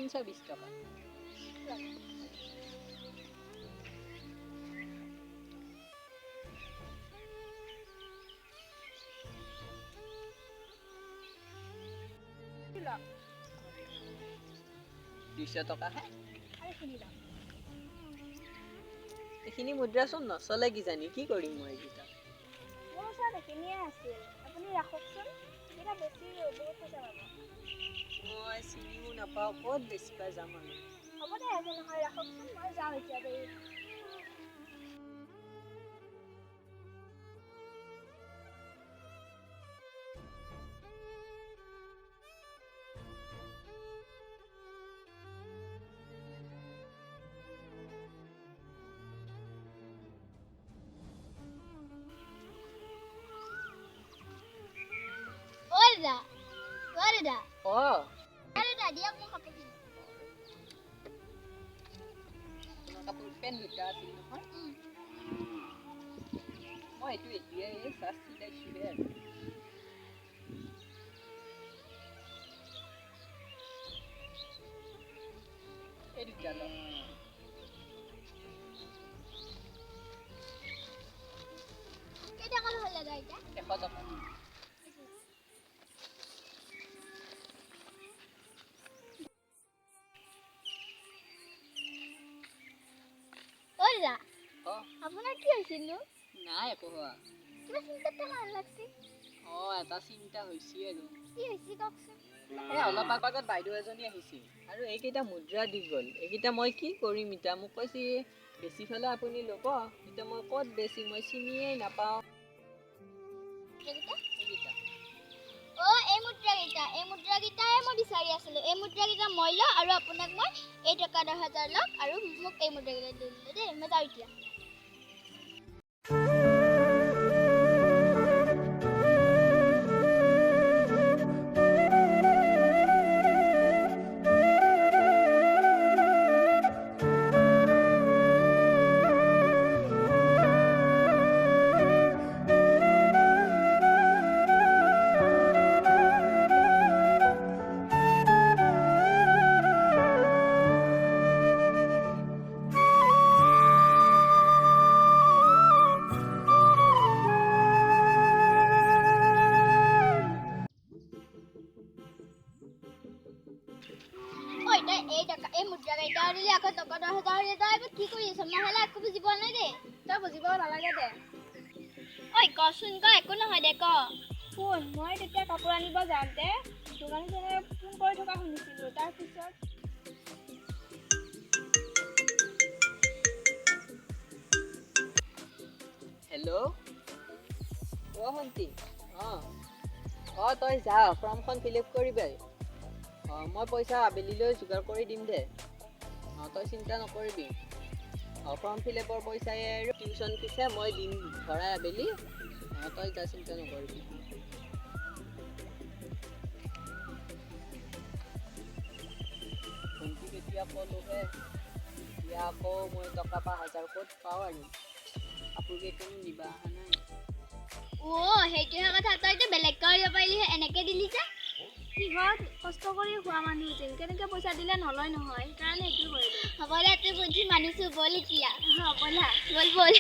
320 টাকা লাখ 200 টাকা হে আৰে শুনি লাখ এখিনি মুদ্ৰাচোন নচলে কিজানি কি কৰিম মই এইকেইটা মোৰ ওচৰত এইখিনিয়ে আছিল আপুনি ৰাখকচোন এটা বেছি বহুত পইচা পাব মই চিনিও নাপাওঁ ক'ত বেছি পাই যাম আৰু হ'ব দে একো নহয় ৰাখকচোন মই যাওঁ এতিয়া দেই Orada. Orada. অঁ Orada dia mau kapan? তোমাৰ কাপোৰ পেন দুটা আছিল নহয় মই এইটো এতিয়াই চাৰ্জ চিলাইছোহে আৰু এই দুটা লওক Kita kalau hal ada aja. 100 টকা Orada. অঁ Apa lagi yang sini? নাই একো হোৱা Kita singkat tangan lagi. অঁ এটা চিন্তা হৈছে আৰু Iya sih kok. এই অলপ আগত বাইদেউ এজনী আহিছিল আৰু এইকেইটা মুদ্ৰা দি গ'ল এইকেইটা মই কি কৰিম এতিয়া মোক কৈছে বেছি ফেলে আপুনি ল'ব এতিয়া মই ক'ত বেছি মই চিনিয়েই নাপাওঁ Kita? এইকেইটা Oh, এই মুদ্ৰা গিটাই মই বিচাৰি আছিলো এই মুদ্ৰা গিটা মই ল আৰু আপোনাক মই এই টকা 10,000 লক আৰু মোক এই মুদ্ৰা গিটা দিলে দেই মই যাওঁ এতিয়া ঐ তই এই মুদ্ৰা গিটা দিলে আকৌ টকা 10,000 তই কি কৰি আছ মই হেলা একো বুজি পোৱা নাই দেই তই বুজিব নালাগে দে ঐ কচোন ক একো নহয় দে ক শুন মই তেতিয়া কাপোৰ আনিব যাওঁতে দোকানীজনে ফোন কৰি থকা শুনিছিলো তাৰ পিছত হেল্ল' অঁ ভণ্টি অঁ তই যা ফৰ্মখন ফিল আপ কৰিবি মই পইচা আবেলিলৈ যোগাৰ কৰি দিম দে তই চিন্তা নকৰিবি ফৰ্ম ফিল আপৰ পইচাই আৰু টিউশ্যন ফিজে মই দিম ভৰাই আবেলি তই যা চিন্তা নকৰিবি ভণ্টি কেতিয়া ক'লোহে এতিয়া আকৌ মই টকা 5,000 ক'ত পাওঁ আৰু কাপোৰ কেইটানো নিবা অহা নাই সেইটোহে কথা তইতো বেলেগ কৰিব পাৰিলি এনেকে দিলি যে কিহত কষ্ট কৰি খোৱা মানুহ যে কেনেকে পইচা দিলে নলয় নহয় সেইকাৰণে এইটো কৰিলো হ'ব দে তুই বুদ্ধি মানিছো বল এতিয়া ব'লা বল